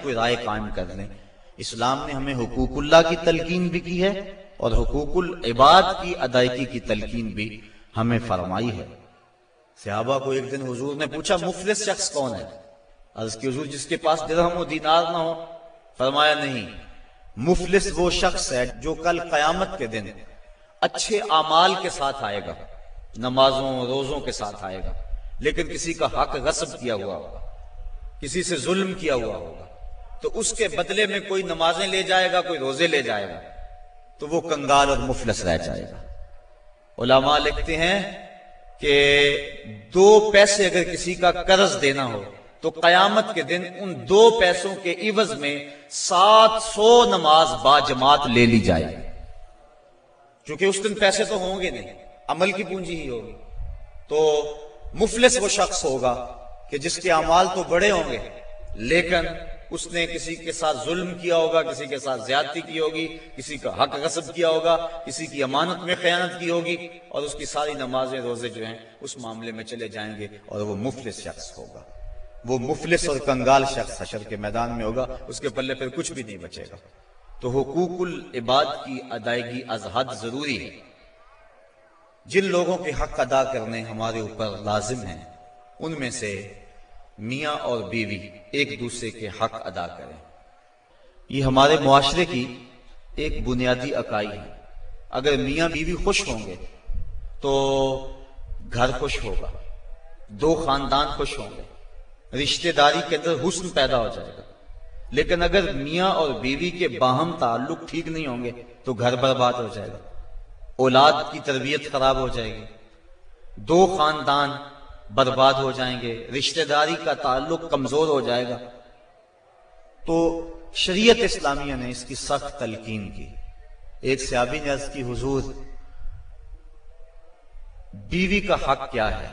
کوئی رائے قائم کر لیں۔ اسلام نے ہمیں حقوق اللہ کی تلقین بھی کی ہے اور حقوق العباد کی ادائیگی کی تلقین بھی ہمیں فرمائی ہے۔ صحابہ کو ایک دن حضور نے پوچھا مفلس شخص کون ہے؟ عرض کی حضور جس کے پاس درہم و دینار نہ ہو؟ فرمایا نہیں، مفلس وہ شخص ہے جو کل قیامت کے دن اچھے اعمال کے ساتھ آئے گا، نمازوں روزوں کے ساتھ آئے گا، لیکن کسی کا حق غصب کیا ہوا ہوگا، کسی سے ظلم کیا ہوا ہوگا، تو اس کے بدلے میں کوئی نمازیں لے جائے گا، کوئی روزے لے جائے گا، تو وہ کنگال اور مفلس رہ جائے گا۔ علماء لکھتے ہیں کہ 2 پیسے اگر کسی کا قرض دینا ہو تو قیامت کے دن ان 2 پیسوں کے عوض میں 700 نماز با جماعت لے لی جائے گی، کیونکہ اس دن پیسے تو ہوں گے نہیں، عمل کی پونجی ہی ہوگی۔ تو مفلس وہ شخص ہوگا کہ جس کے اعمال تو بڑے ہوں گے لیکن اس نے کسی کے ساتھ ظلم کیا ہوگا، کسی کے ساتھ زیادتی کی ہوگی، کسی کا حق غصب کیا ہوگا، کسی کی امانت میں خیانت کی ہوگی، اور اس کی ساری نمازیں روزے جو ہیں اس معاملے میں چلے جائیں گے، اور وہ مفلس شخص ہوگا۔ وہ مفلس اور کنگال شخص حشر کے میدان میں ہوگا، اس کے پلے پھر کچھ بھی نہیں بچے گا۔ تو حقوق العباد کی ادائیگی از حد ضروری ہے۔ جن لوگوں کے حق ادا کرنے ہمارے اوپر لازم ہیں ان میں سے میاں اور بیوی ایک دوسرے کے حق ادا کریں۔ یہ ہمارے معاشرے کی ایک بنیادی اکائی ہے۔ اگر میاں بیوی خوش ہوں گے تو گھر خوش ہوگا، 2 خاندان خوش ہوں گے، رشتہ داری کے اندر حسن پیدا ہو جائے گا۔ لیکن اگر میاں اور بیوی کے باہم تعلق ٹھیک نہیں ہوں گے تو گھر برباد ہو جائے گا، اولاد کی تربیت خراب ہو جائے گی، 2 خاندان برباد ہو جائیں گے، رشتہ داری کا تعلق کمزور ہو جائے گا۔ تو شریعت اسلامیہ نے اس کی سخت تلقین کی۔ ایک صحابی نے عرض کی حضور بیوی کا حق کیا ہے؟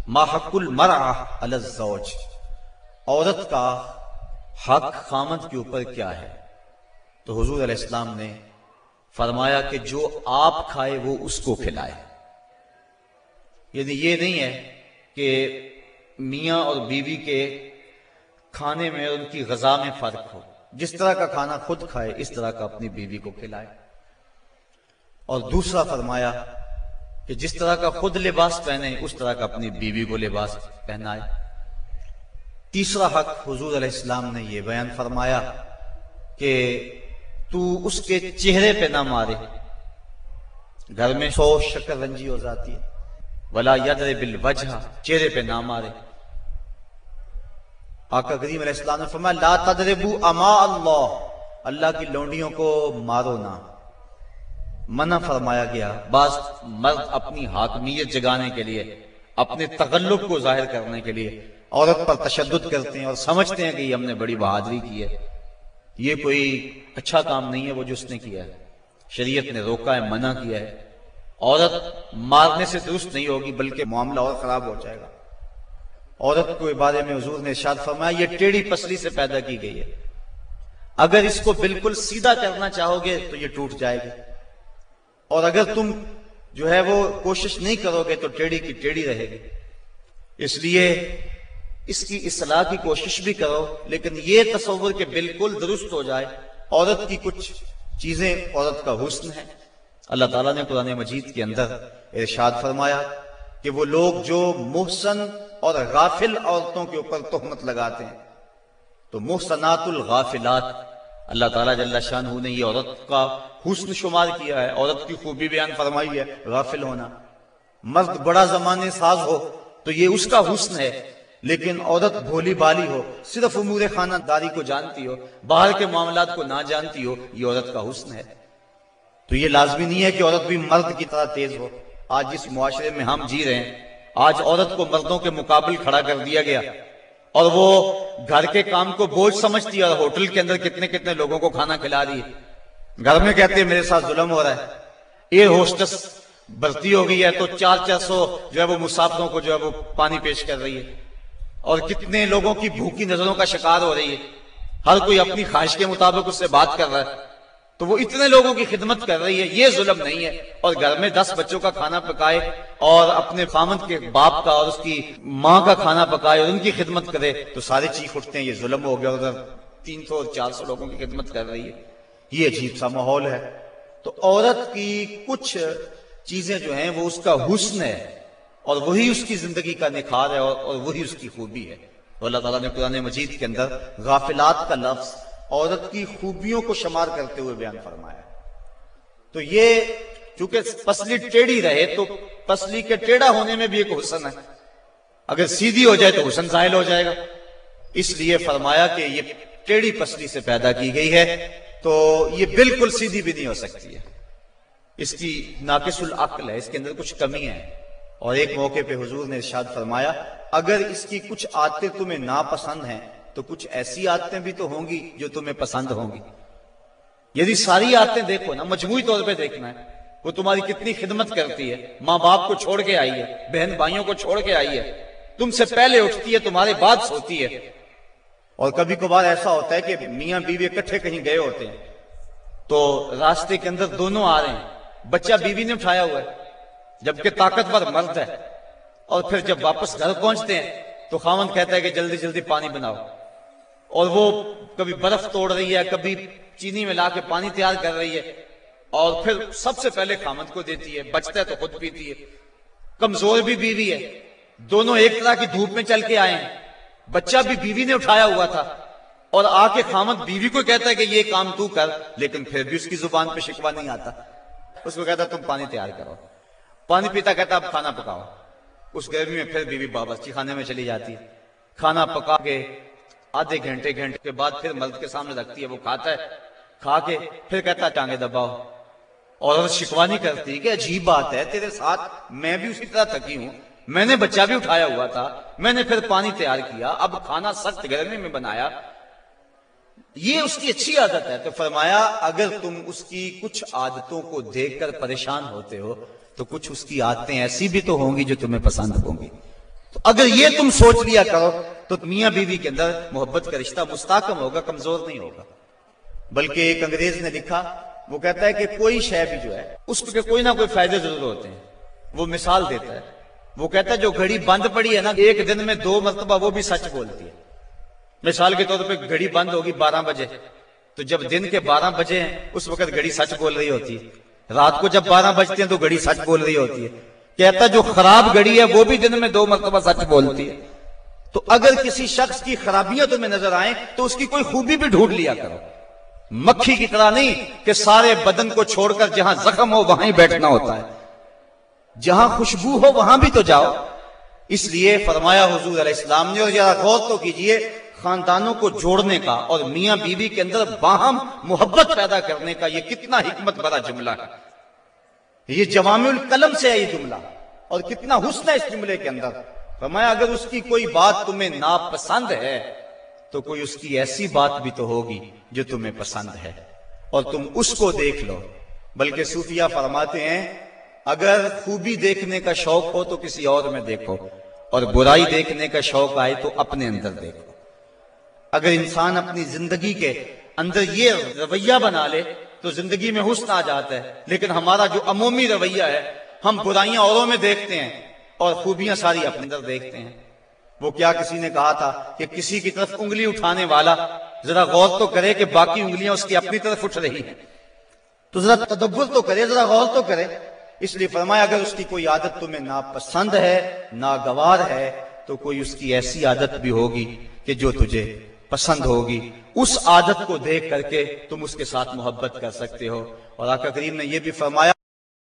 ما حق المرأة علی الزوج، عورت کا حق خامد کے اوپر کیا ہے؟ تو حضور علیہ السلام نے فرمایا کہ جو آپ کھائے وہ اس کو کھلائے۔ یعنی یہ نہیں ہے کہ میاں اور بیوی کے کھانے میں اور ان کی غذا میں فرق ہو، جس طرح کا کھانا خود کھائے اس طرح کا اپنی بیوی کو کھلائے۔ اور دوسرا فرمایا کہ جس طرح کا خود لباس پہنے اس طرح کا اپنی بیوی کو لباس پہنائے۔ تیسرا حق حضور علیہ السلام نے یہ بیان فرمایا کہ تو اس کے چہرے پہ نہ مارے، گھر میں 100 شکر رنجی ہو جاتی ہے، ولا یضرب الوجہ، چہرے پہ نہ مارے۔ آقا کریم علیہ السلام نے فرمایا لا تضربوا اماء اللہ، اللہ کی لونڈیوں کو مارو نہ، منع فرمایا گیا۔ بعض مرد اپنی حاکمیت جگانے کے لیے، اپنے تغلب کو ظاہر کرنے کے لیے عورت پر تشدد کرتے ہیں اور سمجھتے ہیں کہ یہ ہم نے بڑی بہادری کی ہے۔ یہ کوئی اچھا کام نہیں ہے وہ جو اس نے کیا ہے، شریعت نے روکا ہے، منع کیا ہے۔ عورت مارنے سے درست نہیں ہوگی بلکہ معاملہ اور خراب ہو جائے گا۔ عورت کو بارے میں حضور نے ارشاد فرمایا یہ ٹیڑھی پسلی سے پیدا کی گئی ہے، اگر اس کو بالکل سیدھا کرنا چاہو گے تو یہ ٹوٹ جائے گی، اور اگر تم جو ہے وہ کوشش نہیں کرو گے تو ٹیڑھی کی ٹیڑھی رہے گی۔ اس لیے اس کی اصلاح کی کوشش بھی کرو، لیکن یہ تصور کہ بالکل درست ہو جائے۔ عورت کی کچھ چیزیں عورت کا حسن ہے۔ اللہ تعالیٰ نے قرآن مجید کے اندر ارشاد فرمایا کہ وہ لوگ جو محسن اور غافل عورتوں کے اوپر تہمت لگاتے ہیں، تو محسنات الغافلات اللہ تعالیٰ جل شانہ نے یہ عورت کا حسن شمار کیا ہے، عورت کی خوبی بیان فرمائی ہے غافل ہونا۔ مرد بڑا زمانے ساز ہو تو یہ اس کا حسن ہے، لیکن عورت بھولی بالی ہو، صرف امور خانہ داری کو جانتی ہو، باہر کے معاملات کو نہ جانتی ہو، یہ عورت کا حسن ہے۔ تو یہ لازمی نہیں ہے کہ عورت بھی مرد کی طرح تیز ہو۔ آج جس معاشرے میں ہم جی رہے ہیں، آج عورت کو مردوں کے مقابل کھڑا کر دیا گیا اور وہ گھر کے کام کو بوجھ سمجھتی ہے، اور ہوٹل کے اندر کتنے کتنے لوگوں کو کھانا کھلا رہی ہے۔ گھر میں کہتے ہیں میرے ساتھ ظلم ہو رہا ہے۔ ایئر ہوسٹس بھرتی ہو گئی ہے تو 400 جو ہے وہ مسافروں کو جو ہے وہ پانی پیش کر رہی ہے، اور کتنے لوگوں کی بھوکی نظروں کا شکار ہو رہی ہے۔ ہر کوئی اپنی خواہش کے مطابق اس سے بات کر رہا ہے، تو وہ اتنے لوگوں کی خدمت کر رہی ہے، یہ ظلم نہیں ہے؟ اور گھر میں 10 بچوں کا کھانا پکائے اور اپنے خامد کے باپ کا اور اس کی ماں کا کھانا پکائے اور ان کی خدمت کرے تو سارے چیخ اٹھتے ہیں یہ ظلم ہو گیا، ادھر 300 اور 400 لوگوں کی خدمت کر رہی ہے. یہ عجیب سا ماحول ہے. تو عورت کی کچھ چیزیں جو ہیں وہ اس کا حسن ہے اور وہی اس کی زندگی کا نکھار ہے اور وہی اس کی خوبی ہے. اللہ تعالیٰ نے قرآن مجید کے اندر غافلات کا لفظ عورت کی خوبیوں کو شمار کرتے ہوئے بیان فرمایا. تو یہ چونکہ پسلی ٹیڑھی رہے تو پسلی کے ٹیڑھا ہونے میں بھی ایک حسن ہے. اگر سیدھی ہو جائے تو حسن زائل ہو جائے گا. اس لیے فرمایا کہ یہ ٹیڑھی پسلی سے پیدا کی گئی ہے تو یہ بالکل سیدھی بھی نہیں ہو سکتی ہے. اس کی ناقص العقل ہے, اس کے اندر کچھ کمی ہے. اور ایک موقع پہ حضور نے ارشاد فرمایا اگر اس کی کچھ عادتیں تمہیں ناپسند ہیں تو کچھ ایسی عادتیں بھی تو ہوں گی جو تمہیں پسند ہوں گی. یدی ساری عادتیں دیکھو نا, مجموعی طور پہ دیکھنا ہے, وہ تمہاری کتنی خدمت کرتی ہے, ماں باپ کو چھوڑ کے آئی ہے, بہن بھائیوں کو چھوڑ کے آئی ہے, تم سے پہلے اٹھتی ہے, تمہارے بعد سوتی ہے. اور کبھی کبھار ایسا ہوتا ہے کہ میاں بیوی اکٹھے کہیں گئے ہوتے ہیں تو راستے کے اندر دونوں آ رہے ہیں, بچہ بیوی نے اٹھایا ہوا ہے جبکہ طاقتور مرد ہے, اور پھر جب واپس گھر پہنچتے ہیں تو خاوند کہتا ہے کہ جلدی جلدی پانی بناؤ, اور وہ کبھی برف توڑ رہی ہے, کبھی چینی میں لا کے پانی تیار کر رہی ہے, اور پھر سب سے پہلے خاوند کو دیتی ہے, بچتا ہے تو خود پیتی ہے. کمزور بھی بیوی ہے, دونوں ایک طرح کی دھوپ میں چل کے آئے ہیں, بچہ بھی بیوی نے اٹھایا ہوا تھا, اور آ کے خاوند بیوی کو کہتا ہے کہ یہ کام تو کر, لیکن پھر بھی اس کی زبان پہ شکوہ نہیں آتا. اس کو کہتا تم پانی تیار کرو, پانی پیتا کہتا اب کھانا پکاؤ. اس گرمی میں پھر بیوی باورچی خانے میں چلی جاتی ہے, کھانا پکا کے آدھے گھنٹے کے بعد پھر مرد کے سامنے رکھتی ہے, وہ کھاتا ہے, کھا کے پھر کہتا ٹانگے دباؤ. اور شکوہ نہیں کرتی کہ عجیب بات ہے تیرے ساتھ میں بھی اسی طرح تھکی ہوں, میں نے بچہ بھی اٹھایا ہوا تھا, میں نے پھر پانی تیار کیا, اب کھانا سخت گرمی میں بنایا. یہ اس کی اچھی عادت ہے. تو فرمایا اگر تم اس کی کچھ عادتوں کو دیکھ کر پریشان ہوتے ہو تو کچھ اس کی عادتیں ایسی بھی تو ہوں گی جو تمہیں پسند ہوں گی. تو اگر یہ تم سوچ لیا کرو تو میاں بیوی کے اندر محبت کا رشتہ مستحکم ہوگا, کمزور نہیں ہوگا. بلکہ ایک انگریز نے لکھا, وہ کہتا ہے کہ کوئی شے بھی جو ہے اس کے کوئی نہ کوئی فائدے ضرور ہوتے ہیں. وہ مثال دیتا ہے, وہ کہتا ہے جو گھڑی بند پڑی ہے نا, ایک دن میں 2 مرتبہ وہ بھی سچ بولتی ہے. مثال کے طور پہ گھڑی بند ہوگی 12 بجے, تو جب دن کے 12 بجے ہیں اس وقت گھڑی سچ بول رہی ہوتی ہے. رات کو جب 12 بجتے ہیں تو گھڑی سچ بول رہی ہوتی ہے. کہتا جو خراب گھڑی ہے وہ بھی دن میں 2 مرتبہ سچ بولتی ہے. تو اگر کسی شخص کی خرابیاں تمہیں نظر آئیں تو اس کی کوئی خوبی بھی ڈھونڈ لیا کرو. مکھی کی طرح نہیں کہ سارے بدن کو چھوڑ کر جہاں زخم ہو وہاں ہی بیٹھنا ہوتا ہے, جہاں خوشبو ہو وہاں بھی تو جاؤ. اس لیے فرمایا حضور علیہ السلام نے, اور ذرا غور تو کیجئے, خاندانوں کو جوڑنے کا اور میاں بیوی کے اندر باہم محبت پیدا کرنے کا یہ کتنا حکمت بھرا جملہ ہے. یہ جوامع الکلم سے ہے یہ جملہ, اور کتنا حسن ہے اس جملے کے اندر. فرمایا اگر اس کی کوئی بات تمہیں ناپسند ہے تو کوئی اس کی ایسی بات بھی تو ہوگی جو تمہیں پسند ہے, اور تم اس کو دیکھ لو. بلکہ صوفیہ فرماتے ہیں اگر خوبی دیکھنے کا شوق ہو تو کسی اور میں دیکھو, اور برائی دیکھنے کا شوق آئے تو اپنے اندر دیکھو. اگر انسان اپنی زندگی کے اندر یہ رویہ بنا لے تو زندگی میں حسن آ جاتا ہے. لیکن ہمارا جو عمومی رویہ ہے, ہم برائیاں اوروں میں دیکھتے ہیں اور خوبیاں ساری اپنے اندر دیکھتے ہیں. وہ کیا کسی نے کہا تھا کہ کسی کی طرف انگلی اٹھانے والا ذرا غور تو کرے کہ باقی انگلیاں اس کی اپنی طرف اٹھ رہی ہیں, تو ذرا تدبر تو کرے, ذرا غور تو کرے. اس لیے فرمایا اگر اس کی کوئی عادت تمہیں ناپسند ہے, ناگوار ہے, تو کوئی اس کی ایسی عادت بھی ہوگی کہ جو تجھے پسند ہوگی. اس عادت کو دیکھ کر کے تم اس کے ساتھ محبت کر سکتے ہو. اور آقا کریم نے یہ بھی فرمایا